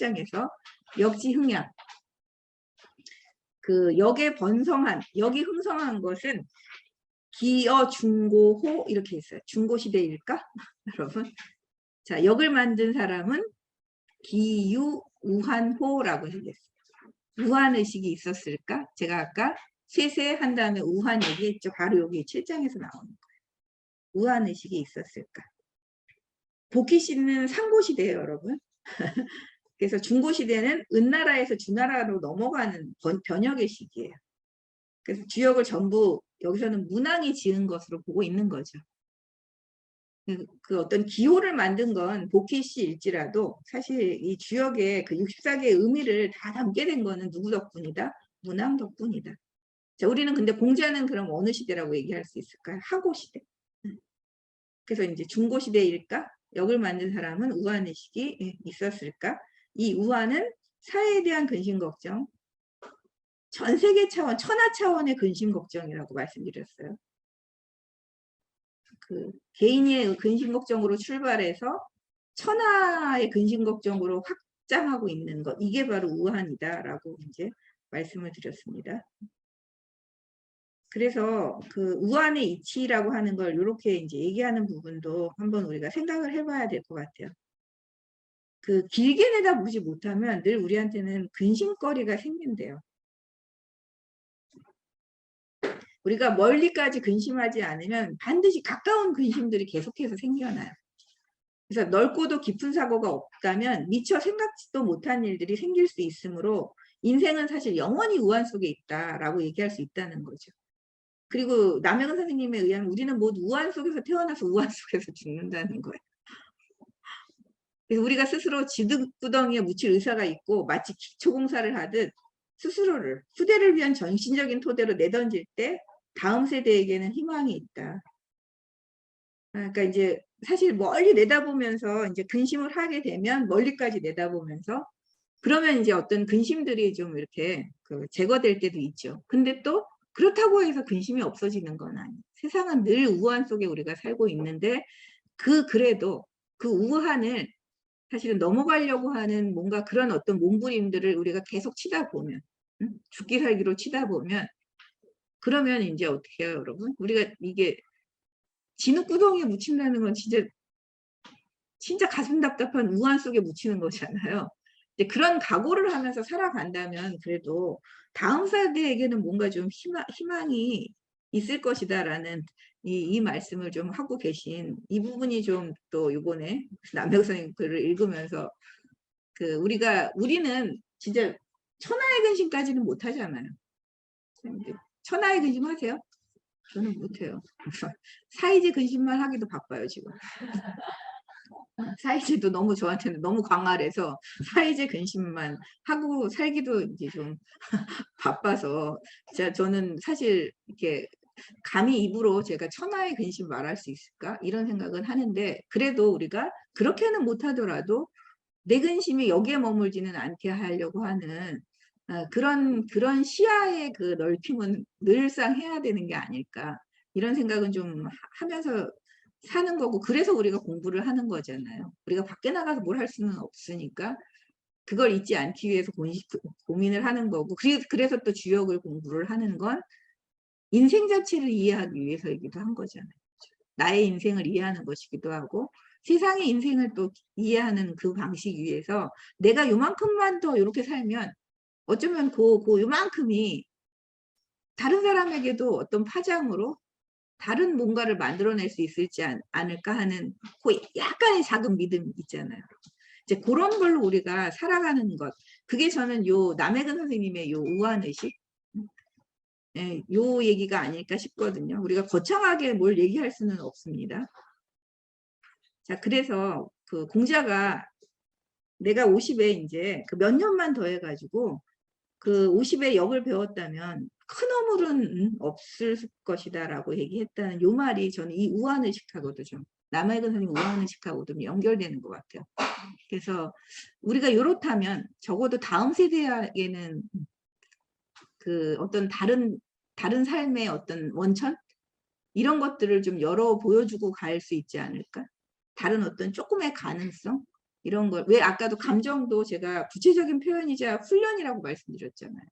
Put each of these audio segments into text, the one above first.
8장에서 역지흥양. 그 역에 번성한, 역이 흥성한 것은 기어 중고호 이렇게 있어요. 중고시대일까? 여러분. 자, 역을 만든 사람은 기유 우한호라고 생겼어요. 우한의식이 있었을까? 제가 아까 쇠쇠한 다음에 우한 얘기했죠. 바로 여기 7장에서 나오는 거예요. 우한의식이 있었을까? 복희씨는 상고시대예요, 여러분. 그래서 중고시대는 은나라에서 주나라로 넘어가는 변혁의 시기예요. 그래서 주역을 전부 여기서는 문왕이 지은 것으로 보고 있는 거죠. 그 어떤 기호를 만든 건 복희씨일지라도 사실 이 주역의 그 64개의 의미를 다 담게 된 거는 누구 덕분이다? 문왕 덕분이다. 자, 우리는 근데 공자는 그럼 어느 시대라고 얘기할 수 있을까요? 하고시대. 그래서 이제 중고시대일까? 역을 만든 사람은 우한의식이 있었을까? 이 우한은 사회에 대한 근심 걱정, 전 세계 차원, 천하 차원의 근심 걱정이라고 말씀드렸어요. 그 개인의 근심 걱정으로 출발해서 천하의 근심 걱정으로 확장하고 있는 것, 이게 바로 우한이다라고 이제 말씀을 드렸습니다. 그래서 그 우한의 이치라고 하는 걸 이렇게 이제 얘기하는 부분도 한번 우리가 생각을 해봐야 될 것 같아요. 그 길게 내다보지 못하면 늘 우리한테는 근심거리가 생긴대요. 우리가 멀리까지 근심하지 않으면 반드시 가까운 근심들이 계속해서 생겨나요. 그래서 넓고도 깊은 사고가 없다면 미처 생각지도 못한 일들이 생길 수 있으므로 인생은 사실 영원히 우한 속에 있다라고 얘기할 수 있다는 거죠. 그리고 남해근 선생님에 의하면 우리는 모두 우한 속에서 태어나서 우한 속에서 죽는다는 거예요. 그래서 우리가 스스로 지득구덩이에 묻힐 의사가 있고 마치 기초공사를 하듯 스스로를 후대를 위한 전신적인 토대로 내던질 때 다음 세대에게는 희망이 있다. 그러니까 이제 사실 멀리 내다보면서 이제 근심을 하게 되면 멀리까지 내다보면서 그러면 이제 어떤 근심들이 좀 이렇게 그 제거될 때도 있죠. 근데 또 그렇다고 해서 근심이 없어지는 건 아니에요. 세상은 늘 우한 속에 우리가 살고 있는데 그래도 그 우한을 사실은 넘어가려고 하는 뭔가 그런 어떤 몸부림들을 우리가 계속 치다 보면 죽기 살기로 치다 보면 그러면 이제 어떻게 해요, 여러분? 우리가 이게 진흙구덩이에 묻힌다는 건 진짜 가슴 답답한 우한 속에 묻히는 거잖아요. 이제 그런 각오를 하면서 살아간다면 그래도 다음 세대에게는 뭔가 좀 희망이 있을 것이다라는 이 말씀을 좀 하고 계신 이 부분이 좀 또 이번에 남혁 선생님 글을 읽으면서 그 우리는 진짜 천하의 근심까지는 못 하잖아요. 천하의 근심 하세요? 저는 못해요. 사이즈 근심만 하기도 바빠요, 지금. 사이즈도 너무 저한테는 너무 광활해서 사이즈 근심만 하고 살기도 이제 좀 바빠서 저는 사실 이렇게 감히 입으로 제가 천하의 근심 말할 수 있을까? 이런 생각은 하는데 그래도 우리가 그렇게는 못하더라도 내 근심이 여기에 머물지는 않게 하려고 하는 그런 시야의 그 넓힘은 늘상 해야 되는 게 아닐까 이런 생각은 좀 하면서 사는 거고 그래서 우리가 공부를 하는 거잖아요. 우리가 밖에 나가서 뭘 할 수는 없으니까 그걸 잊지 않기 위해서 고민을 하는 거고 그래서 또 주역을 공부를 하는 건 인생 자체를 이해하기 위해서이기도 한 거잖아요. 나의 인생을 이해하는 것이기도 하고 세상의 인생을 또 이해하는 그 방식 위해서 내가 요만큼만 더 이렇게 살면 어쩌면 요만큼이 다른 사람에게도 어떤 파장으로 다른 뭔가를 만들어낼 수 있을지 않을까 하는 약간의 작은 믿음이 있잖아요. 이제 그런 걸로 우리가 살아가는 것. 그게 저는 남해근 선생님의 우한의식 요 얘기가 아닐까 싶거든요. 우리가 거창하게 뭘 얘기할 수는 없습니다. 자, 그래서 그 공자가 내가 50에 이제 그 몇 년만 더 해가지고 그 50에 역을 배웠다면 큰 허물은 없을 것이다라고 얘기했다는 요 말이 저는 이 우한의식하고도 좀 남해근 선생님 우한의식하고도 좀 연결되는 것 같아요. 그래서 우리가 이렇다면 적어도 다음 세대에게는 그 어떤 다른 삶의 어떤 원천 이런 것들을 좀 열어 보여주고 갈 수 있지 않을까? 다른 어떤 조금의 가능성 이런 걸 왜 아까도 감정도 제가 구체적인 표현이자 훈련이라고 말씀드렸잖아요.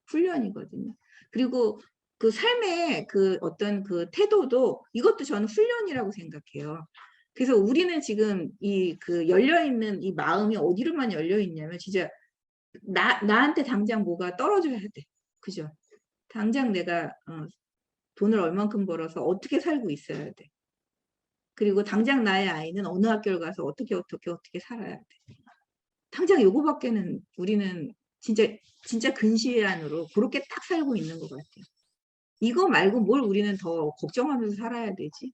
훈련이거든요. 그리고 그 삶의 그 어떤 그 태도도 이것도 저는 훈련이라고 생각해요. 그래서 우리는 지금 이 그 열려있는 이 마음이 어디로만 열려있냐면 진짜 나한테 당장 뭐가 떨어져야 돼. 그죠? 당장 내가 돈을 얼만큼 벌어서 어떻게 살고 있어야 돼. 그리고 당장 나의 아이는 어느 학교를 가서 어떻게 살아야 돼. 당장 요거밖에는 우리는 진짜 근시안으로 그렇게 딱 살고 있는 것 같아요. 이거 말고 뭘 우리는 더 걱정하면서 살아야 되지?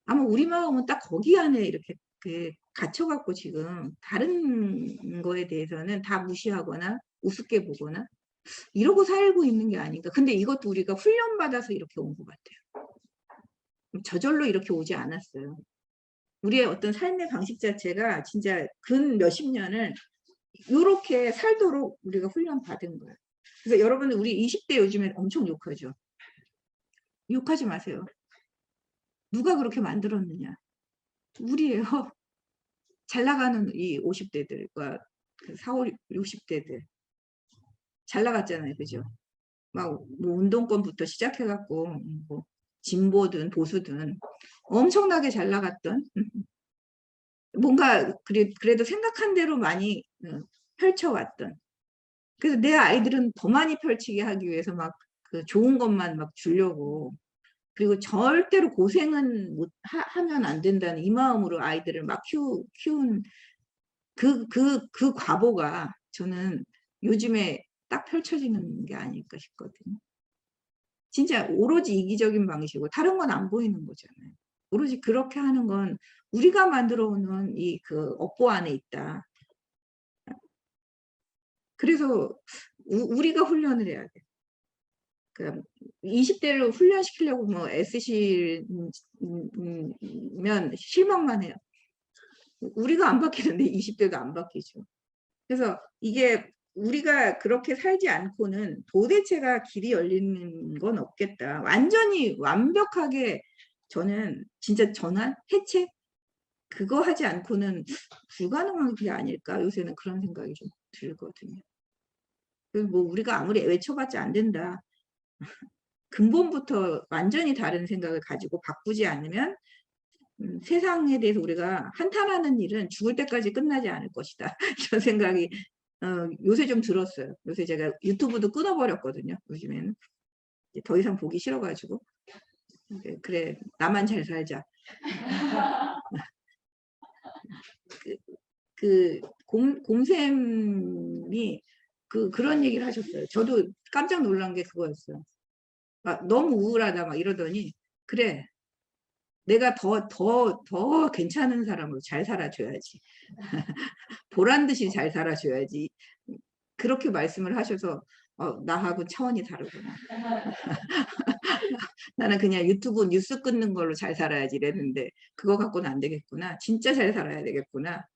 아마 우리 마음은 딱 거기 안에 이렇게 갇혀갖고 지금 다른 거에 대해서는 다 무시하거나 우습게 보거나 이러고 살고 있는 게 아닌가. 근데 이것도 우리가 훈련받아서 이렇게 온 것 같아요. 저절로 이렇게 오지 않았어요. 우리의 어떤 삶의 방식 자체가 진짜 근 몇십 년을 이렇게 살도록 우리가 훈련받은 거예요. 그래서 여러분들 우리 20대 요즘에 엄청 욕하죠. 욕하지 마세요. 누가 그렇게 만들었느냐. 우리예요. 잘 나가는 이 50대들과 그 40, 60대들 잘 나갔잖아요. 그죠? 막 뭐 운동권부터 시작해갖고 뭐 진보든 보수든 엄청나게 잘 나갔던 뭔가 그래도 생각한 대로 많이 펼쳐왔던. 그래서 내 아이들은 더 많이 펼치게 하기 위해서 막 그 좋은 것만 막 주려고, 그리고 절대로 고생은 하면 안 된다는 이 마음으로 아이들을 막 키운 그 과보가 저는 요즘에 딱 펼쳐지는 게 아닐까 싶거든요. 진짜 오로지 이기적인 방식이고 다른 건 안 보이는 거잖아요. 오로지 그렇게 하는 건 우리가 만들어 오는 이 그 업보 안에 있다. 그래서 우리가 훈련을 해야 돼. 그 20대를 훈련시키려고 뭐 애쓰시면 실망만 해요. 우리가 안 바뀌는데 20대도 안 바뀌죠. 그래서 이게 우리가 그렇게 살지 않고는 도대체가 길이 열리는 건 없겠다. 완전히 완벽하게 저는 진짜 전환, 해체 그거 하지 않고는 불가능한 게 아닐까. 요새는 그런 생각이 좀 들거든요. 그래서 뭐 우리가 아무리 외쳐봤자 안 된다. 근본부터 완전히 다른 생각을 가지고 바꾸지 않으면 세상에 대해서 우리가 한탄하는 일은 죽을 때까지 끝나지 않을 것이다. 이런 생각이 요새 좀 들었어요. 요새 제가 유튜브도 끊어버렸거든요. 요즘에는 더 이상 보기 싫어가지고. 그래 나만 잘 살자. 곰쌤이 그런 얘기를 하셨어요. 저도 깜짝 놀란 게 그거였어요. 너무 우울하다 막 이러더니 그래 내가 더 괜찮은 사람으로 잘 살아줘야지. 보란 듯이 잘 살아줘야지. 그렇게 말씀을 하셔서 나하고 차원이 다르구나. 나는 그냥 유튜브 뉴스 끊는 걸로 잘 살아야지 이랬는데 그거 갖고는 안 되겠구나. 진짜 잘 살아야 되겠구나.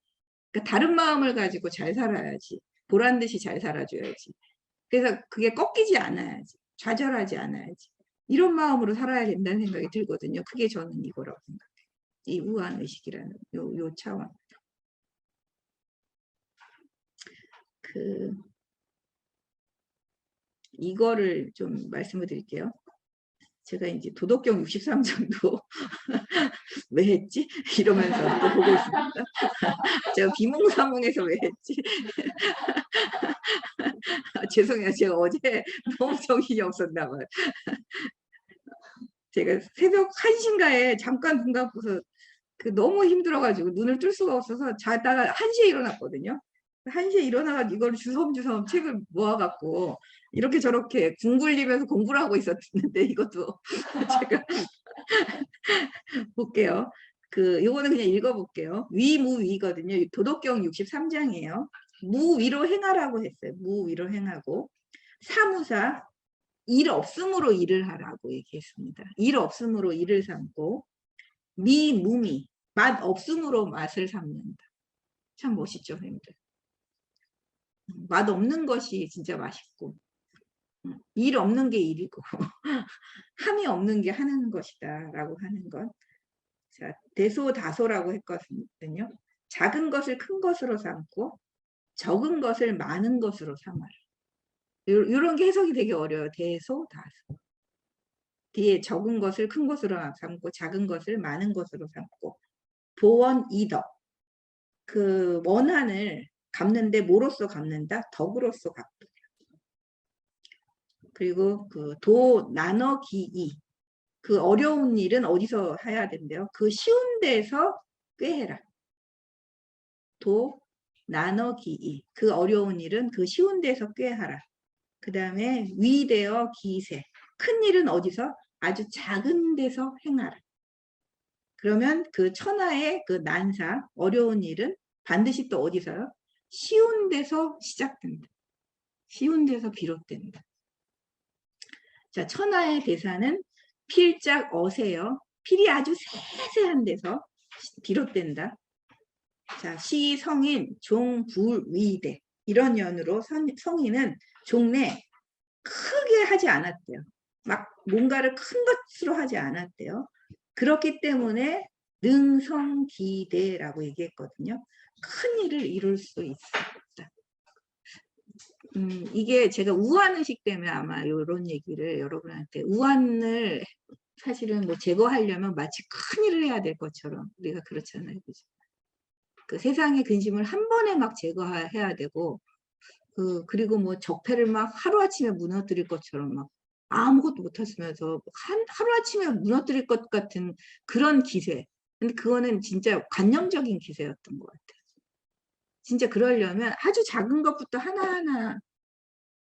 그러니까 다른 마음을 가지고 잘 살아야지. 보란 듯이 잘 살아줘야지. 그래서 그게 꺾이지 않아야지. 좌절하지 않아야지. 이런 마음으로 살아야 된다는 생각이 들거든요. 그게 저는 이거라고 생각해요. 이 우한의식이라는 요 차원. 이거를 좀 말씀을 드릴게요. 제가 이제 도덕경 63장도 왜 했지? 이러면서 또 보고 있습니다. 제가 비몽사몽해서 왜 했지? 죄송해요. 제가 어제 너무 정신이 없었나 봐요. 제가 새벽 1시인가에 잠깐 눈 감고서 너무 힘들어가지고 눈을 뜰 수가 없어서 자다가 1시에 일어났거든요. 1시에 일어나가지고 이걸 주섬주섬 책을 모아갖고 이렇게 저렇게 궁굴리면서 공부를 하고 있었는데 이것도 제가 볼게요. 요거는 그냥 읽어볼게요. 위무위거든요. 도덕경 63장이에요. 무위로 행하라고 했어요. 무위로 행하고 사무사 일 없음으로 일을 하라고 얘기했습니다. 일 없음으로 일을 삼고 미무미 맛 없음으로 맛을 삼는다. 참 멋있죠, 선생님들. 맛 없는 것이 진짜 맛있고 일 없는 게 일이고 함이 없는 게 하는 것이다 라고 하는 것. 자, 대소다소라고 했거든요. 작은 것을 큰 것으로 삼고 적은 것을 많은 것으로 삼아라. 이런 게 해석이 되게 어려워요. 대소, 다소. 뒤에 적은 것을 큰 것으로 삼고 작은 것을 많은 것으로 삼고 보원 이덕. 그 원한을 갚는데 뭐로써 갚는다? 덕으로써 갚다. 그리고 그 도 나눠 기이. 그 어려운 일은 어디서 해야 된대요? 그 쉬운 데서 꾀해라. 도 나눠 기이. 그 어려운 일은 그 쉬운 데서 꾀하라. 그 다음에 위대어 기세. 큰 일은 어디서? 아주 작은 데서 행하라. 그러면 그 천하의 그 난사, 어려운 일은 반드시 또 어디서요? 쉬운 데서 시작된다. 쉬운 데서 비롯된다. 자, 천하의 대사는 필짝 어세요. 필이 아주 세세한 데서 비롯된다. 자, 시 성인 종불위대. 이런 연으로 성인은 종내 크게 하지 않았대요. 막 뭔가를 큰 것으로 하지 않았대요. 그렇기 때문에 능성기대라고 얘기했거든요. 큰 일을 이룰 수 있었다. 이게 제가 우한의식 때문에 아마 이런 얘기를 여러분한테, 우한을 사실은 뭐 제거하려면 마치 큰 일을 해야 될 것처럼 우리가 그렇잖아요. 그죠? 그 세상의 근심을 한 번에 막 제거해야 되고, 그리고 뭐 적폐를 막 하루아침에 무너뜨릴 것처럼 막 아무것도 못하면서 하루아침에 무너뜨릴 것 같은 그런 기세. 근데 그거는 진짜 관념적인 기세였던 것 같아요. 진짜 그러려면 아주 작은 것부터 하나하나,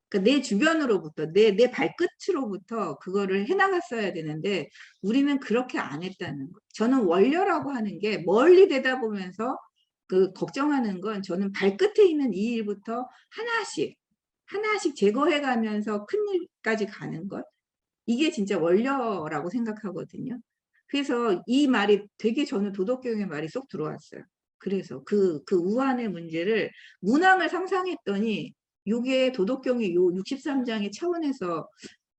그러니까 내 주변으로부터, 내 발끝으로부터 그거를 해나갔어야 되는데 우리는 그렇게 안 했다는 거. 저는 원려라고 하는 게 멀리 대다보면서 그 걱정하는 건, 저는 발끝에 있는 이 일부터 하나씩 제거해 가면서 큰 일까지 가는 것. 이게 진짜 원려라고 생각하거든요. 그래서 이 말이 되게 저는 도덕경의 말이 쏙 들어왔어요. 그래서 그 우한의 문제를, 문항을 상상했더니 요게 도덕경의 요 63장의 차원에서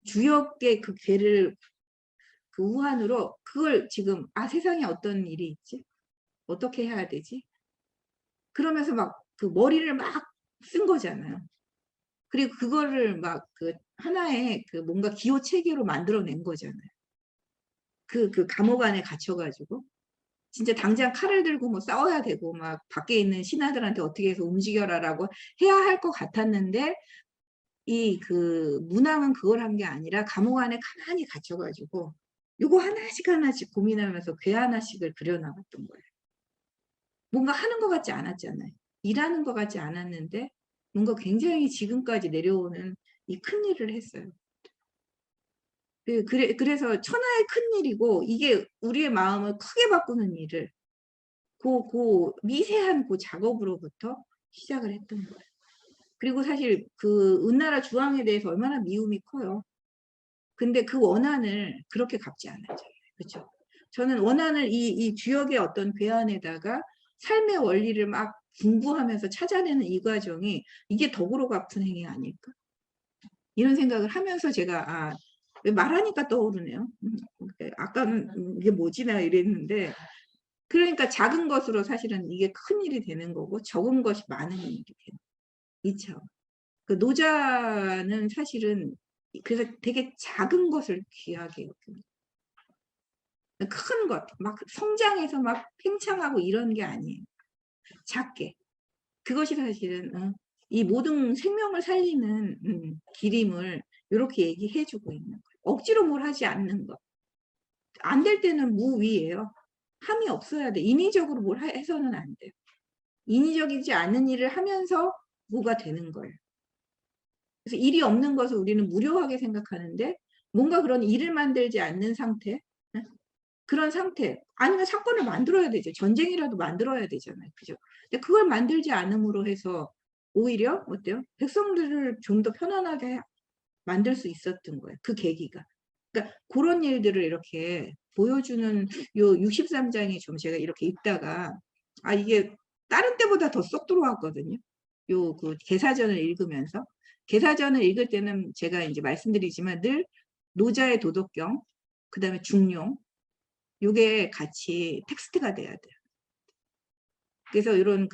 주역의 그 괴를 그 우한으로, 그걸 지금 세상에 어떤 일이 있지? 어떻게 해야 되지? 그러면서 막 그 머리를 막 쓴 거잖아요. 그리고 그거를 막 그 하나의 그 뭔가 기호 체계로 만들어낸 거잖아요. 그 감옥 안에 갇혀가지고 진짜 당장 칼을 들고 뭐 싸워야 되고 막 밖에 있는 신하들한테 어떻게 해서 움직여라라고 해야 할 것 같았는데, 이 그 문항은 그걸 한 게 아니라 감옥 안에 가만히 갇혀가지고 요거 하나씩 고민하면서 괴 하나씩을 그려나갔던 거예요. 뭔가 하는 것 같지 않았잖아요. 일하는 것 같지 않았는데 뭔가 굉장히 지금까지 내려오는 이 큰 일을 했어요. 그래서 천하의 큰 일이고, 이게 우리의 마음을 크게 바꾸는 일을 그 미세한 그 작업으로부터 시작을 했던 거예요. 그리고 사실 그 은나라 주왕에 대해서 얼마나 미움이 커요. 근데 그 원한을 그렇게 갚지 않았잖아요. 그렇죠? 저는 원한을 이 주역의 어떤 괴한에다가 삶의 원리를 막 분부하면서 찾아내는 이 과정이, 이게 덕으로 갚은 행위 아닐까? 이런 생각을 하면서 제가 왜 말하니까 떠오르네요. 아까는 이게 뭐지 나 이랬는데, 그러니까 작은 것으로 사실은 이게 큰 일이 되는 거고 적은 것이 많은 일이 되는 이죠. 그 노자는 사실은 그래서 되게 작은 것을 귀하게 여깁니다. 큰 것, 막 성장해서 막 팽창하고 이런 게 아니에요. 작게. 그것이 사실은 이 모든 생명을 살리는 기림을 이렇게 얘기해주고 있는 거예요. 억지로 뭘 하지 않는 것. 안 될 때는 무위예요. 함이 없어야 돼. 인위적으로 뭘 해서는 안 돼요. 인위적이지 않은 일을 하면서 뭐가 되는 거예요. 그래서 일이 없는 것을 우리는 무료하게 생각하는데, 뭔가 그런 일을 만들지 않는 상태, 그런 상태, 아니면 사건을 만들어야 되죠. 전쟁이라도 만들어야 되잖아요. 그죠? 근데 그걸 만들지 않음으로 해서 오히려 어때요? 백성들을 좀 더 편안하게 만들 수 있었던 거예요. 그 계기가. 그러니까 그런 일들을 이렇게 보여주는 요 63장이 좀 제가 이렇게 읽다가 이게 다른 때보다 더 쏙 들어왔거든요. 요 그 개사전을 읽으면서. 개사전을 읽을 때는 제가 이제 말씀드리지만 늘 노자의 도덕경, 그다음에 중용, 요게 같이 텍스트가 돼야 돼요. 그래서 이런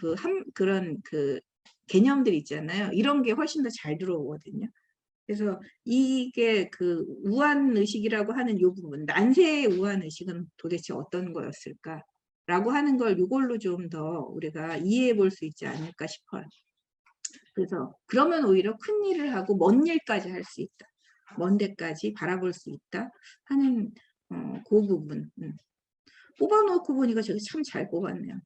그런 개념들 있잖아요. 이런 게 훨씬 더 잘 들어오거든요. 그래서 이게 그 우한의식이라고 하는 이 부분, 난세의 우한의식은 도대체 어떤 거였을까? 라고 하는 걸 이걸로 좀 더 우리가 이해해 볼 수 있지 않을까 싶어요. 그래서 그러면 오히려 큰 일을 하고 먼 일까지 할 수 있다. 먼 데까지 바라볼 수 있다 하는 그 부분. 뽑아놓고 보니까 제가 참 잘 뽑았네요.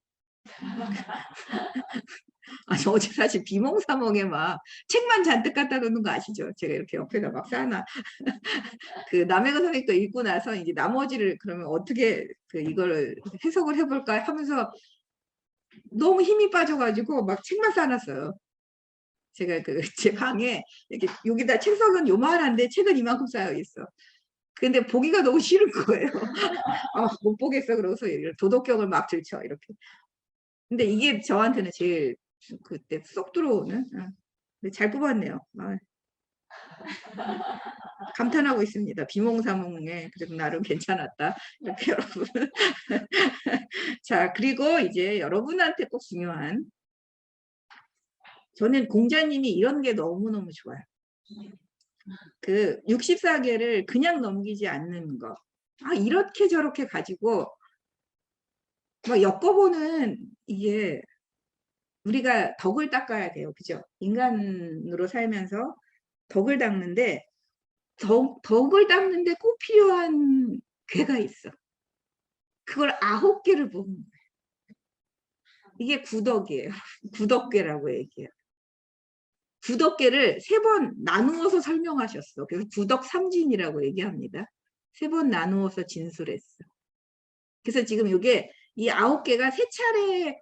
저 어제 사실 비몽사몽에 막 책만 잔뜩 갖다 놓는 거 아시죠? 제가 이렇게 옆에다 막 쌓아놔. 그 남의 선생님 거 읽고 나서 이제 나머지를 그러면 어떻게 이걸 해석을 해볼까 하면서 너무 힘이 빠져가지고 막 책만 쌓아놨어요. 제가 제 방에 이렇게 여기다 책석은 요만한데 책은 이만큼 쌓여 있어. 근데 보기가 너무 싫은 거예요. 못 보겠어. 그러고서 도덕경을 막 들쳐 이렇게. 근데 이게 저한테는 제일 그때 쏙 들어오는. 근데 잘 뽑았네요. 감탄하고 있습니다. 비몽사몽에 그래도 나름 괜찮았다. 이렇게 여러분. 자, 그리고 이제 여러분한테 꼭 중요한, 저는 공자님이 이런 게 너무너무 좋아요. 그 64개를 그냥 넘기지 않는 거. 이렇게 저렇게 가지고 막 엮어보는, 이게 우리가 덕을 닦아야 돼요. 그죠? 인간으로 살면서 덕을 닦는데 덕을 닦는데 꼭 필요한 괴가 있어. 그걸 9개를 보는 거예요. 이게 구덕이에요. 구덕괴라고 얘기해요. 구덕괴를 3번 나누어서 설명하셨어. 그래서 구덕삼진이라고 얘기합니다. 3번 나누어서 진술했어. 그래서 지금 이게 이 9개가 3차례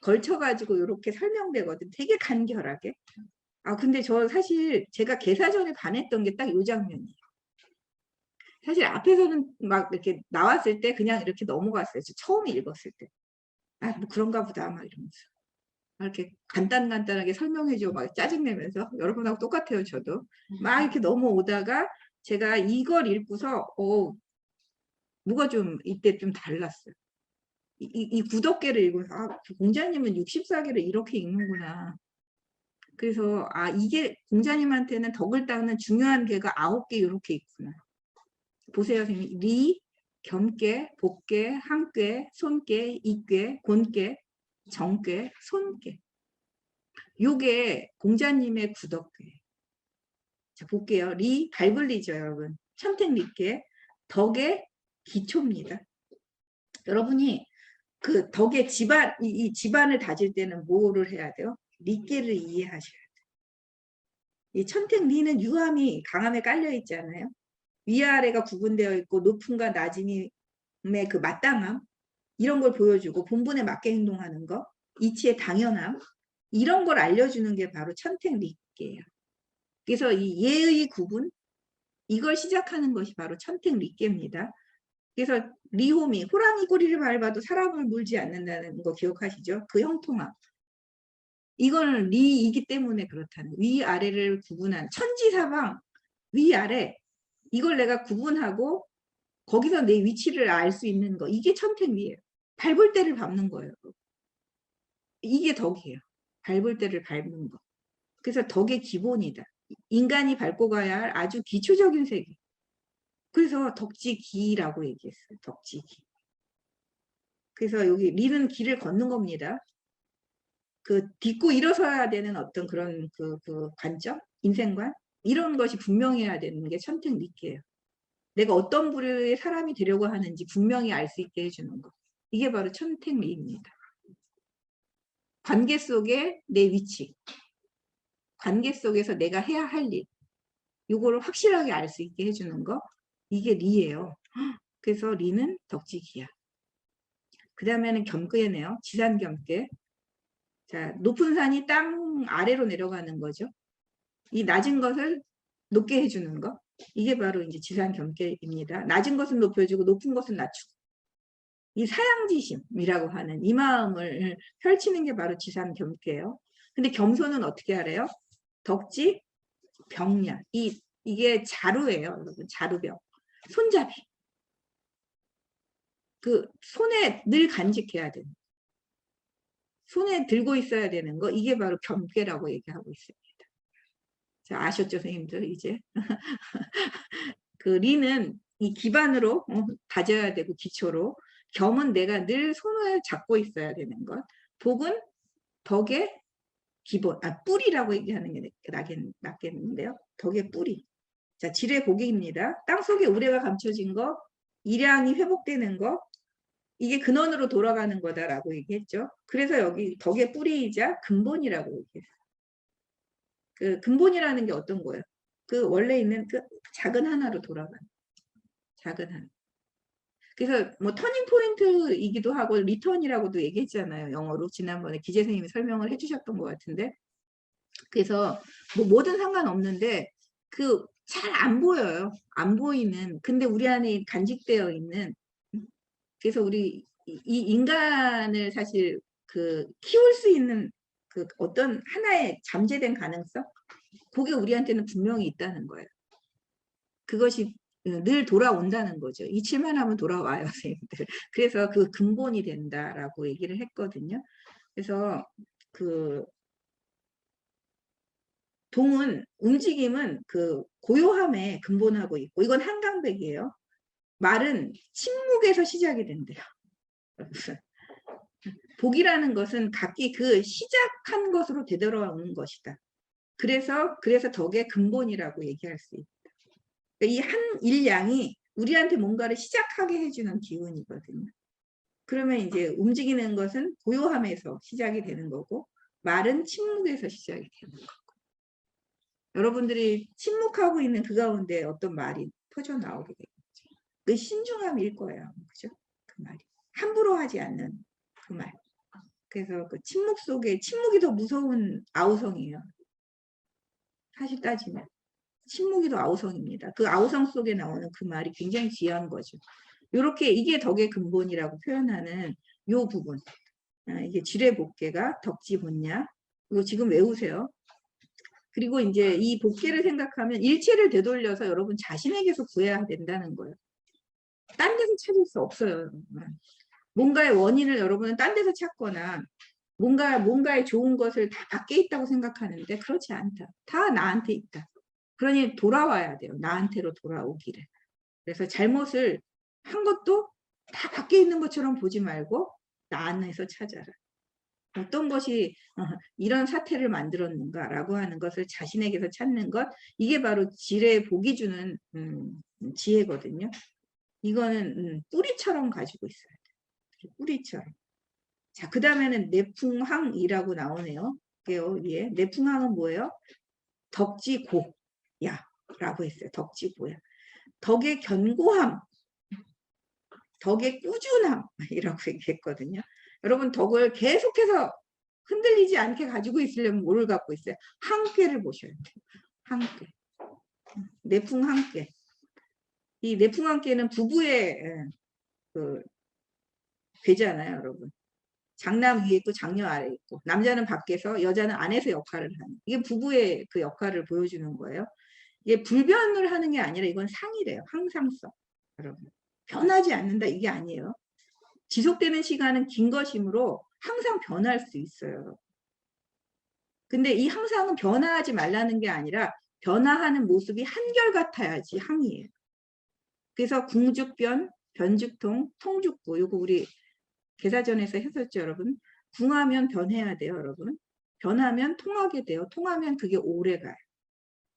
걸쳐가지고 이렇게 설명되거든. 되게 간결하게. 근데 저 사실 제가 개사전에 반했던 게 딱 이 장면이에요. 사실 앞에서는 막 이렇게 나왔을 때 그냥 이렇게 넘어갔어요. 처음 읽었을 때. 뭐 그런가 보다 막 이러면서. 이렇게 간단하게 설명해주고 막 짜증내면서, 여러분하고 똑같아요. 저도 막 이렇게 넘어오다가 제가 이걸 읽고서 뭐가 좀 이때 좀 달랐어요. 이 구덕계를 읽으면서 공자님은 64개를 이렇게 읽는구나. 그래서 이게 공자님한테는 덕을 닦는 중요한 계가 9개 이렇게 있구나. 보세요, 선생님. 리, 겸계, 복계, 한계, 손계, 이계, 곤계, 정계, 손계. 요게 공자님의 구덕계. 자, 볼게요. 리, 밟을 리죠, 여러분. 천택리계, 덕의 기초입니다. 여러분이 그 덕의 집안, 이 집안을 다질 때는 뭐를 해야 돼요? 리계를 이해하셔야 돼요. 이 천택리는 유함이 강함에 깔려 있잖아요. 위아래가 구분되어 있고 높음과 낮음의 그 마땅함, 이런 걸 보여주고 본분에 맞게 행동하는 거, 이치의 당연함, 이런 걸 알려주는 게 바로 천택리계예요. 그래서 이 예의 구분, 이걸 시작하는 것이 바로 천택리계입니다. 그래서 리호미, 호랑이 꼬리를 밟아도 사람을 물지 않는다는 거 기억하시죠? 그 형통함. 이거는 리이기 때문에 그렇다는, 위아래를 구분한, 천지사방 위아래, 이걸 내가 구분하고 거기서 내 위치를 알 수 있는 거, 이게 천택리예요. 밟을 때를 밟는 거예요. 이게 덕이에요. 밟을 때를 밟는 거. 그래서 덕의 기본이다. 인간이 밟고 가야 할 아주 기초적인 세계. 그래서 덕지기라고 얘기했어요. 덕지기. 그래서 여기 리는 길을 걷는 겁니다. 딛고 일어서야 되는 어떤 그런 그 관점, 인생관, 이런 것이 분명해야 되는 게 천택리계예요. 내가 어떤 부류의 사람이 되려고 하는지 분명히 알 수 있게 해주는 거. 이게 바로 천택리입니다. 관계 속에 내 위치, 관계 속에서 내가 해야 할 일, 이거를 확실하게 알 수 있게 해주는 거, 이게 리예요. 그래서 리는 덕지기야. 그 다음에는 겸계네요. 지산겸계. 자, 높은 산이 땅 아래로 내려가는 거죠. 이 낮은 것을 높게 해주는 거, 이게 바로 이제 지산겸계입니다. 낮은 것은 높여주고 높은 것은 낮추고, 이 사양지심이라고 하는 이 마음을 펼치는 게 바로 지산겸계예요. 근데 겸손은 어떻게 하래요? 덕지 병량. 이게 자루예요, 여러분. 자루병. 손잡이. 그 손에 늘 간직해야 돼요. 손에 들고 있어야 되는 거, 이게 바로 겸괴라고 얘기하고 있습니다. 자, 아셨죠, 선생님들 이제? 그 리는 이 기반으로 다져야 되고 기초로, 겸은 내가 늘 손을 잡고 있어야 되는 것, 복은 덕의 기본, 뿌리라고 얘기하는 게 낫겠는데요. 덕의 뿌리. 자, 질의 복입니다. 땅속에 우레가 감춰진 거, 일양이 회복되는 거, 이게 근원으로 돌아가는 거다라고 얘기했죠. 그래서 여기 덕의 뿌리이자 근본이라고 얘기했어요. 그 근본이라는 게 어떤 거예요? 그 원래 있는 그 작은 하나로 돌아가는, 작은 하나. 그래서 뭐 터닝 포인트이기도 하고 리턴이라고도 얘기했잖아요. 영어로 지난번에 기재 선생님이 설명을 해주셨던 것 같은데, 그래서 뭐 뭐든 상관없는데 그 잘 안 보여요. 안 보이는, 근데 우리 안에 간직되어 있는, 그래서 우리 이 인간을 사실 그 키울 수 있는 그 어떤 하나의 잠재된 가능성, 그게 우리한테는 분명히 있다는 거예요. 그것이 늘 돌아온다는 거죠. 잊힐만 하면 돌아와요, 선생님들. 그래서 그 근본이 된다라고 얘기를 했거든요. 그래서 그 동은, 움직임은 그 고요함에 근본하고 있고, 이건 한강백이에요. 말은 침묵에서 시작이 된대요. 복이라는 것은 각기 그 시작한 것으로 되돌아오는 것이다. 그래서 덕의 근본이라고 얘기할 수 있다. 이 한 일양이 우리한테 뭔가를 시작하게 해주는 기운이거든요. 그러면 이제 움직이는 것은 고요함에서 시작이 되는 거고, 말은 침묵에서 시작이 되는 거고. 여러분들이 침묵하고 있는 그 가운데 어떤 말이 터져나오게 되겠죠. 그 신중함일 거예요. 그죠? 그 말이. 함부로 하지 않는 그 말. 그래서 그 침묵 속에, 침묵이 더 무서운 아우성이에요. 사실 따지면. 침묵이 더 아우성입니다. 그 아우성 속에 나오는 그 말이 굉장히 귀한 거죠. 이렇게 이게 덕의 근본이라고 표현하는 요 부분. 이게 지뢰 복계가 덕지 본냐. 이거 지금 외우세요. 그리고 이제 이 복계를 생각하면 일체를 되돌려서 여러분 자신에게서 구해야 된다는 거예요. 딴 데서 찾을 수 없어요. 뭔가의 원인을 여러분은 딴 데서 찾거나 뭔가의 좋은 것을 다 밖에 있다고 생각하는데 그렇지 않다. 다 나한테 있다. 그러니 돌아와야 돼요. 나한테로 돌아오기를. 그래서 잘못을 한 것도 다 밖에 있는 것처럼 보지 말고 나 안에서 찾아라. 어떤 것이 이런 사태를 만들었는가라고 하는 것을 자신에게서 찾는 것, 이게 바로 질의 복이 주는 지혜거든요. 이거는 뿌리처럼 가지고 있어야 돼요. 뿌리처럼. 자, 그 다음에는 내풍항이라고 나오네요. 위에 내풍항은 뭐예요? 덕지고야 라고 했어요. 덕지고야. 덕의 견고함, 덕의 꾸준함이라고 얘기했거든요. 여러분 덕을 계속해서 흔들리지 않게 가지고 있으려면 뭐를 갖고 있어요? 함께를 보셔야 돼요. 함께. 내풍함께. 이 내풍함께는 부부의 그 되잖아요, 여러분. 장남 위에 있고 장녀 아래에 있고, 남자는 밖에서 여자는 안에서 역할을 하는, 이게 부부의 그 역할을 보여주는 거예요. 이게 불변을 하는 게 아니라 이건 상이래요. 항상성. 여러분 변하지 않는다 이게 아니에요. 지속되는 시간은 긴 것이므로 항상 변할 수 있어요. 근데 이 항상은 변화하지 말라는 게 아니라 변화하는 모습이 한결같아야지 항이에요. 그래서 궁죽변, 변죽통, 통죽부, 이거 우리 계사전에서 했었죠, 여러분. 궁하면 변해야 돼요, 여러분. 변하면 통하게 돼요. 통하면 그게 오래가요.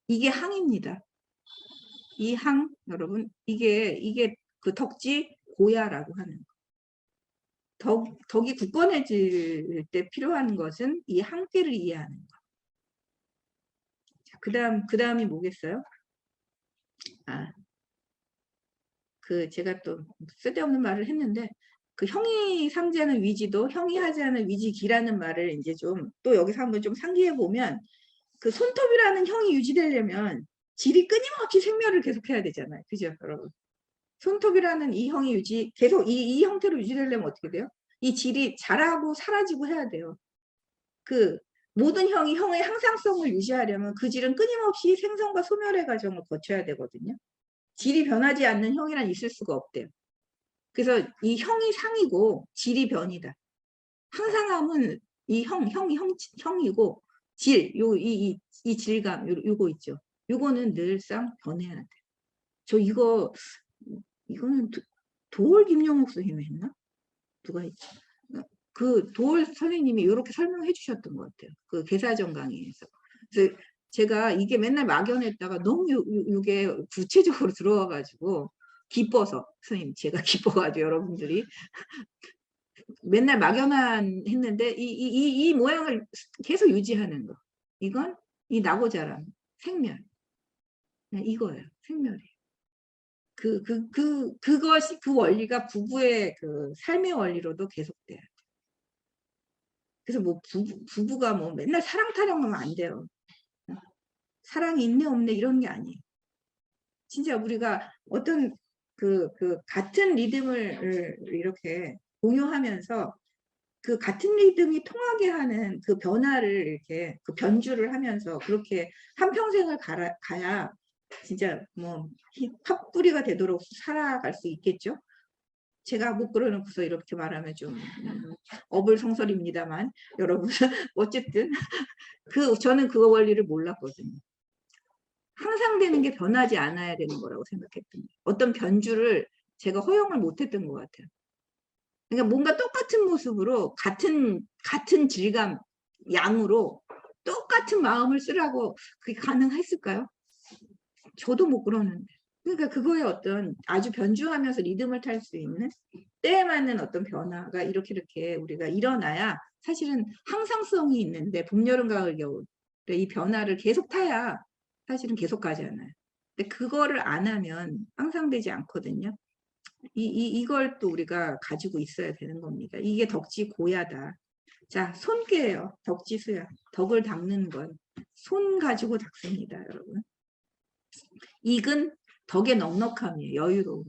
이게 항입니다. 이 항, 여러분, 이게 그 덕지 고야라고 하는 거. 덕이 굳건해질 때 필요한 것은 이 항계를 이해하는 거. 자, 그 다음이 뭐겠어요? 제가 또 쓸데없는 말을 했는데, 그 형이 상제하는 위지도 형이 하지 않은 위지기라는 말을 이제 좀 또 여기서 한번 좀 상기해 보면, 그 손톱이라는 형이 유지되려면 질이 끊임없이 생멸을 계속해야 되잖아요. 그죠, 여러분? 손톱이라는 이 형이 계속 이 형태로 유지되려면 어떻게 돼요? 이 질이 자라고 사라지고 해야 돼요. 그 모든 형의 항상성을 유지하려면 그 질은 끊임없이 생성과 소멸의 과정을 거쳐야 되거든요. 질이 변하지 않는 형이란 있을 수가 없대요. 그래서 이 형이 상이고 질이 변이다. 항상함은 이 형이고 이 질감 요거 있죠. 요거는 늘상 변해야 돼. 저 이거는 도올 김영옥 선생님이 했나? 누가 했지? 그 도올 선생님이 이렇게 설명해 주셨던 것 같아요. 그 개사전 강의에서. 그래서 제가 이게 맨날 막연했다가 너무 이게 구체적으로 들어와가지고 기뻐서 선생님 제가 기뻐가지고 여러분들이 맨날 막연한 했는데 이 모양을 계속 유지하는 거. 이건 이 나고 자란 생멸. 이거예요. 생멸이에요. 그것이 그 원리가 부부의 그 삶의 원리로도 계속돼요. 그래서 뭐 부부가 뭐 맨날 사랑 타령하면 안 돼요. 사랑이 있네 없네 이런 게 아니에요. 진짜 우리가 어떤 같은 리듬을 이렇게 공유하면서 그 같은 리듬이 통하게 하는 그 변화를 이렇게 그 변주를 하면서 그렇게 한평생을 가야 진짜 뭐 팥뿌리가 되도록 살아갈 수 있겠죠. 제가 못 그러놓고서 이렇게 말하면 좀 어불성설입니다만 여러분 어쨌든 저는 그 원리를 몰랐거든요. 항상 되는 게 변하지 않아야 되는 거라고 생각했던 거예요. 어떤 변주를 제가 허용을 못했던 것 같아요. 그러니까 뭔가 똑같은 모습으로 같은 질감 양으로 똑같은 마음을 쓰라고 그게 가능했을까요? 저도 못 그러는데. 그러니까 그거에 어떤 아주 변주하면서 리듬을 탈 수 있는 때에 맞는 어떤 변화가 이렇게 우리가 일어나야 사실은 항상성이 있는데 봄, 여름, 가을, 겨울 이 변화를 계속 타야 사실은 계속 가잖아요. 근데 그거를 안 하면 항상되지 않거든요. 이걸 또 우리가 가지고 있어야 되는 겁니다. 이게 덕지 고야다. 자, 손괴예요. 덕지수야. 덕을 닦는 건 손 가지고 닦습니다, 여러분. 익은 덕의 넉넉함이에요. 여유로움.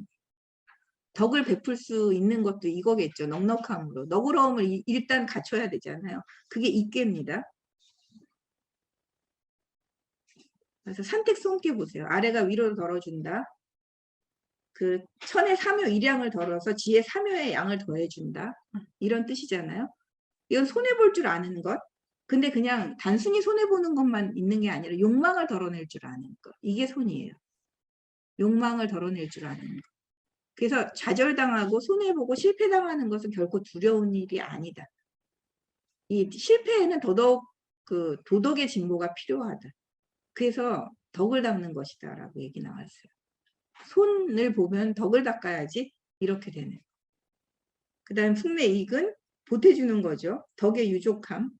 덕을 베풀 수 있는 것도 이거겠죠. 넉넉함으로. 너그러움을 일단 갖춰야 되잖아요. 그게 익계입니다. 그래서 산택 손괴 보세요. 아래가 위로 덜어준다. 그 천의 삼효 일양을 덜어서 지의 삼효의 양을 더해준다. 이런 뜻이잖아요. 이건 손해볼 줄 아는 것. 근데 그냥 단순히 손해보는 것만 있는 게 아니라 욕망을 덜어낼 줄 아는 것. 이게 손이에요. 욕망을 덜어낼 줄 아는 것. 그래서 좌절당하고 손해보고 실패당하는 것은 결코 두려운 일이 아니다. 이 실패에는 더더욱 그 도덕의 진보가 필요하다. 그래서 덕을 닦는 것이다 라고 얘기 나왔어요. 손을 보면 덕을 닦아야지 이렇게 되네. 그 다음 풍매익은 보태주는 거죠. 덕의 유족함,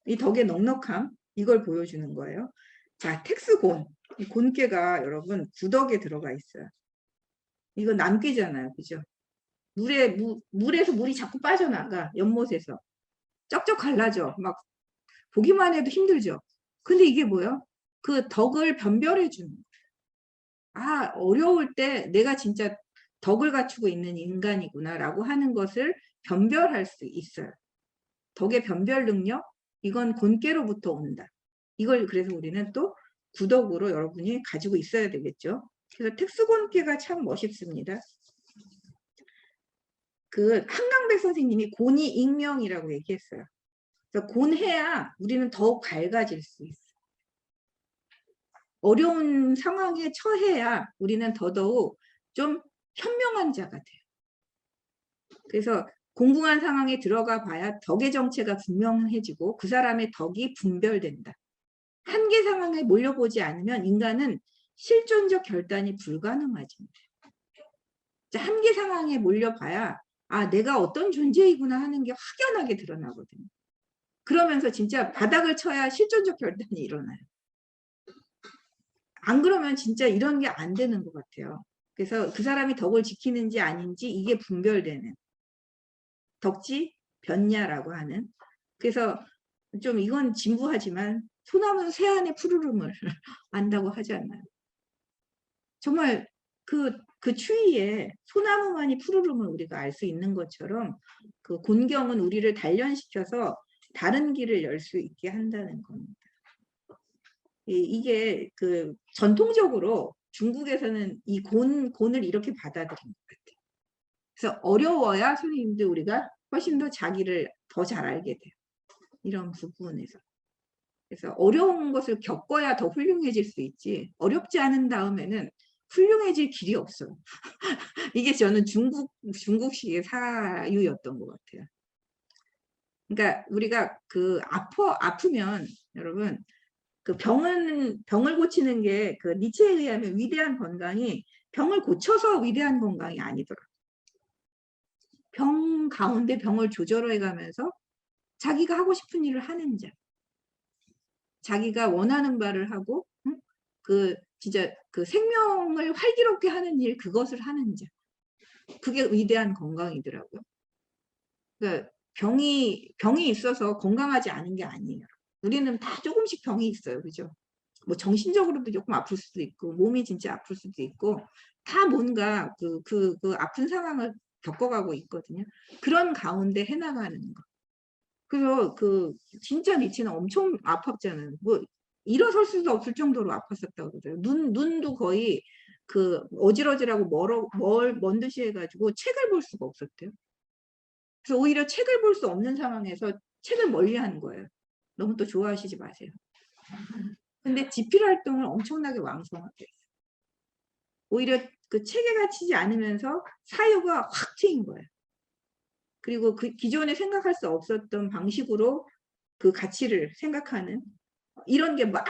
이 덕의 넉넉함 이걸 보여주는 거예요. 자, 텍스곤. 이 곤괴가 여러분 구덕에 들어가 있어요. 이거 남괴잖아요. 그죠? 물에서 물이 자꾸 빠져나가. 연못에서. 쩍쩍 갈라져. 막 보기만 해도 힘들죠. 근데 이게 뭐야? 그 덕을 변별해 주는 거예요. 아, 어려울 때 내가 진짜 덕을 갖추고 있는 인간이구나 라고 하는 것을 변별할 수 있어요. 덕의 변별 능력, 이건 곤괴로부터 온다. 이걸 그래서 우리는 또 구덕으로 여러분이 가지고 있어야 되겠죠. 그래서 특수곤괴가 참 멋있습니다. 그 한강백 선생님이 곤이 익명이라고 얘기했어요. 그래서 곤해야 우리는 더욱 밝아질 수 있어요. 어려운 상황에 처해야 우리는 더더욱 좀 현명한 자가 돼요. 그래서 공공한 상황에 들어가 봐야 덕의 정체가 분명해지고 그 사람의 덕이 분별된다. 한계 상황에 몰려보지 않으면 인간은 실존적 결단이 불가능하집니다. 한계 상황에 몰려봐야 아, 내가 어떤 존재이구나 하는 게 확연하게 드러나거든요. 그러면서 진짜 바닥을 쳐야 실존적 결단이 일어나요. 안 그러면 진짜 이런 게 안 되는 것 같아요. 그래서 그 사람이 덕을 지키는지 아닌지 이게 분별되는 덕지 변냐라고 하는. 그래서 좀 이건 진부하지만 소나무 새안의 푸르름을 안다고 하지 않나요? 정말 그 추위에 소나무만이 푸르름을 우리가 알 수 있는 것처럼 그 곤경은 우리를 단련시켜서 다른 길을 열 수 있게 한다는 겁니다. 이게 그 전통적으로 중국에서는 이 곤을 이렇게 받아들인 것 같아요. 그래서 어려워야 선생님들 우리가 훨씬 더 자기를 더 잘 알게 돼요. 이런 부분에서. 그래서 어려운 것을 겪어야 더 훌륭해질 수 있지, 어렵지 않은 다음에는 훌륭해질 길이 없어요. 이게 저는 중국식의 사유였던 것 같아요. 그러니까 우리가 그 아프면 여러분, 그 병을 고치는 게 그 니체에 의하면 위대한 건강이 병을 고쳐서 위대한 건강이 아니더라. 병 가운데 병을 조절해 가면서 자기가 하고 싶은 일을 하는 자, 자기가 원하는 바를 하고, 그 진짜 그 생명을 활기롭게 하는 일, 그것을 하는 자, 그게 위대한 건강이더라고요. 그러니까 병이 있어서 건강하지 않은 게 아니에요. 우리는 다 조금씩 병이 있어요, 그죠? 뭐 정신적으로도 조금 아플 수도 있고, 몸이 진짜 아플 수도 있고, 다 뭔가 그 아픈 상황을 겪어가고 있거든요. 그런 가운데 해나가는 거. 그래서 그 진짜 니치는 엄청 아팠잖아요. 뭐 일어설 수도 없을 정도로 아팠었다고 그러더라고요. 눈도 거의 그 어질어질하고 먼 듯이 해가지고 책을 볼 수가 없었대요. 그래서 오히려 책을 볼 수 없는 상황에서 책을 멀리하는 거예요. 너무 또 좋아하시지 마세요. 근데 지필 활동을 엄청나게 왕성하게 했어요. 오히려 그 책에 갇히지 않으면서 사유가 확 트인 거예요. 그리고 그 기존에 생각할 수 없었던 방식으로 그 가치를 생각하는 이런 게 막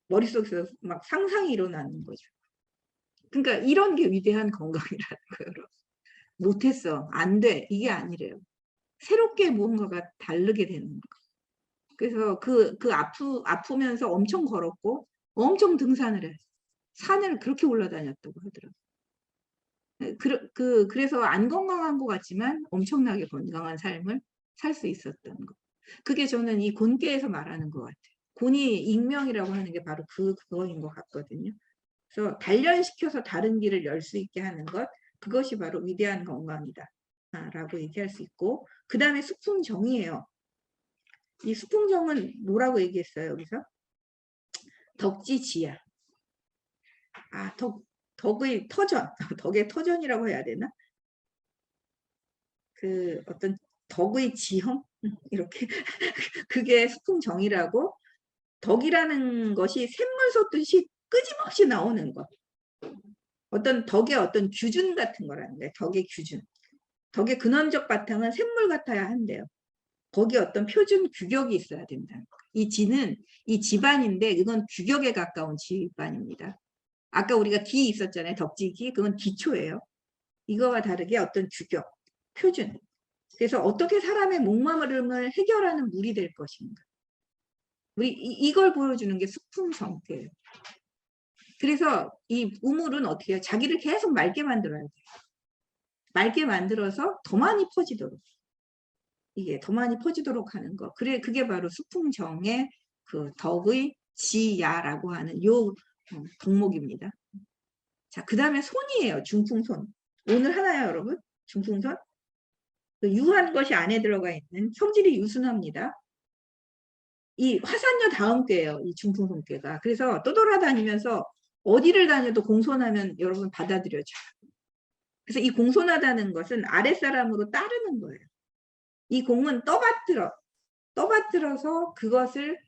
머릿속에서 막 상상이 일어나는 거죠. 그러니까 이런 게 위대한 건강이라는 거예요. 못했어, 안 돼, 이게 아니래요. 새롭게 무언가가 다르게 되는 거. 그래서 아프면서 엄청 걸었고 엄청 등산을 해. 산을 그렇게 올라다녔다고 하더라고요. 그래서 안 건강한 것 같지만 엄청나게 건강한 삶을 살 수 있었던 거. 그게 저는 이 곤계에서 말하는 것 같아요. 곤이 익명이라고 하는 게 바로 그거인 것 같거든요. 그래서 단련시켜서 다른 길을 열 수 있게 하는 것, 그것이 바로 위대한 건강이다 라고 얘기할 수 있고, 그 다음에 수풍정이에요. 이 수풍정은 뭐라고 얘기했어요, 여기서? 덕지지야. 덕의 터전, 덕의 터전이라고 해야 되나? 그 어떤 덕의 지형? 이렇게 그게 수풍정이라고, 덕이라는 것이 샘물 솟듯이 끊임없이 나오는 것. 어떤 덕의 어떤 규준 같은 거라는 거예요. 덕의 규준. 덕의 근원적 바탕은 샘물 같아야 한대요. 거기에 어떤 표준 규격이 있어야 된다는 거예요. 이 지는 이 집안인데 이건 규격에 가까운 집안입니다. 아까 우리가 기 있었잖아요. 덕지기. 그건 기초예요. 이거와 다르게 어떤 규격, 표준. 그래서 어떻게 사람의 목마름을 해결하는 물이 될 것인가. 우리 이걸 보여주는 게 수풍정계예요. 그래서 이 우물은 어떻게 해요? 자기를 계속 맑게 만들어야 돼요. 맑게 만들어서 더 많이 퍼지도록. 이게 더 많이 퍼지도록 하는 거. 그게 바로 수풍정의 그 덕의 지야라고 하는 요 덕목입니다. 자, 그 다음에 손이에요. 중풍손. 오늘 하나요, 여러분? 중풍손? 유한 것이 안에 들어가 있는 성질이 유순합니다. 이 화산녀 다음 꾀예요. 이 중풍손꾀가. 그래서 떠돌아다니면서 어디를 다녀도 공손하면 여러분 받아들여져요. 그래서 이 공손하다는 것은 아랫사람으로 따르는 거예요. 이 공은 떠받들어서 그것을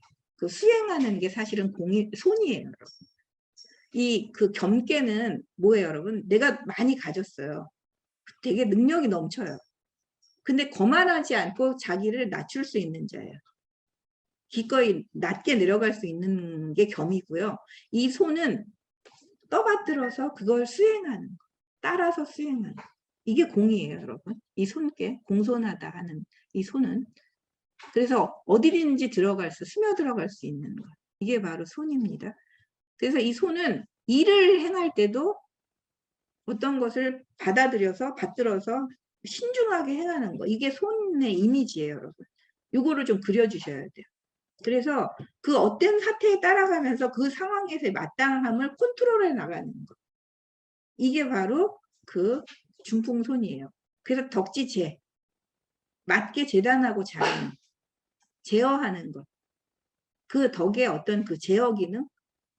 수행하는 게 사실은 손이에요, 여러분. 이 겸께는 뭐예요, 여러분? 내가 많이 가졌어요. 되게 능력이 넘쳐요. 근데 거만하지 않고 자기를 낮출 수 있는 자예요. 기꺼이 낮게 내려갈 수 있는 게 겸이고요. 이 손은 떠받들어서 그걸 수행하는 거, 따라서 수행하는 거. 이게 공이에요, 여러분. 이 손께 공손하다 하는 이 손은. 그래서 어디든지 스며 들어갈 수 있는 것. 이게 바로 손입니다. 그래서 이 손은 일을 행할 때도 어떤 것을 받들어서 신중하게 행하는 거. 이게 손의 이미지예요, 여러분. 이거를 좀 그려주셔야 돼요. 그래서 그 어떤 사태에 따라가면서 그 상황에서의 마땅함을 컨트롤해 나가는 것. 이게 바로 그 중풍손이에요. 그래서 덕지제, 맞게 재단하고 자라는, 제어하는 것. 그 덕의 어떤 그 제어 기능,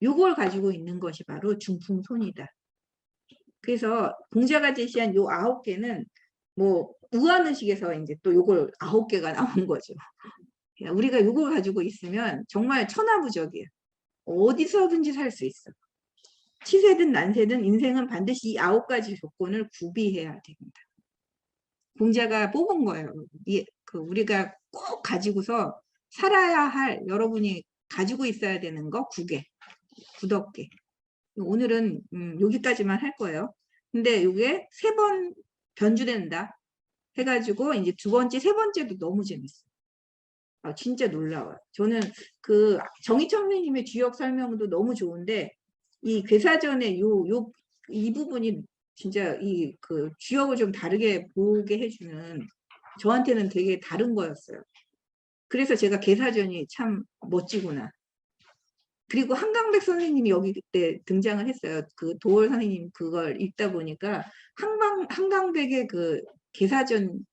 요걸 가지고 있는 것이 바로 중풍손이다. 그래서 공자가 제시한 요 9개는 뭐 우한의식에서 이제 또 요걸 9개가 나온 거죠. 우리가 이걸 가지고 있으면 정말 천하무적이에요. 어디서든지 살 수 있어. 치세든 난세든 인생은 반드시 이 9가지 조건을 구비해야 됩니다. 공자가 뽑은 거예요. 우리가 꼭 가지고서 살아야 할, 여러분이 가지고 있어야 되는 거 9개, 9덕개. 오늘은 여기까지만 할 거예요. 근데 이게 3번 변주된다 해가지고 이제 2번째, 3번째도 너무 재밌어요. 진짜 놀라워요. 저는 그 정희천 선생님의 주역 설명도 너무 좋은데 이 괴사전의 이 부분이 진짜 그 주역을 좀 다르게 보게 해주는, 저한테는 되게 다른 거였어요. 그래서 제가 괴사전이 참 멋지구나. 그리고 한강백 선생님이 여기 그때 등장을 했어요. 그 도월 선생님 그걸 읽다 보니까 한강백의 그 괴사전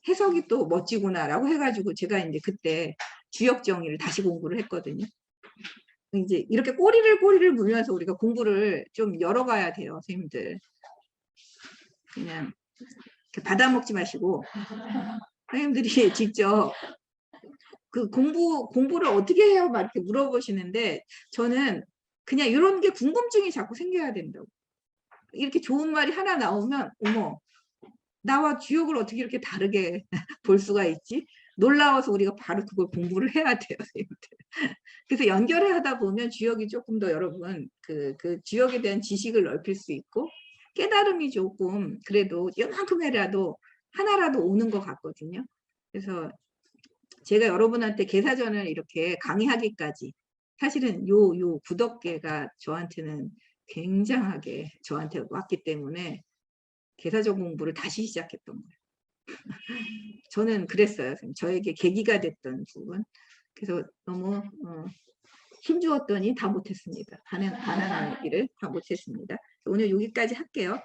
해석이 또 멋지구나라고 해가지고 제가 이제 그때 주역 정의를 다시 공부를 했거든요. 이제 이렇게 꼬리를 물면서 우리가 공부를 좀 열어가야 돼요, 선생님들. 그냥 받아먹지 마시고 선생님들이 직접 그 공부를 어떻게 해요? 막 이렇게 물어보시는데 저는 그냥 이런 게 궁금증이 자꾸 생겨야 된다고. 이렇게 좋은 말이 하나 나오면 어머, 나와 주역을 어떻게 이렇게 다르게 볼 수가 있지? 놀라워서 우리가 바로 그걸 공부를 해야 돼요, 선생님들. 그래서 연결을 하다 보면 주역이 조금 더 여러분 그 주역에 대한 지식을 넓힐 수 있고 깨달음이 조금 그래도 이만큼이라도 하나라도 오는 것 같거든요. 그래서 제가 여러분한테 괴사전을 이렇게 강의하기까지 사실은 요 구덕계가 저한테는 굉장하게 저한테 왔기 때문에 괴사전 공부를 다시 시작했던 거예요. 저는 그랬어요. 저에게 계기가 됐던 부분. 그래서 너무 힘주었더니 다 못했습니다. 가난한 일을 다 못했습니다. 오늘 여기까지 할게요.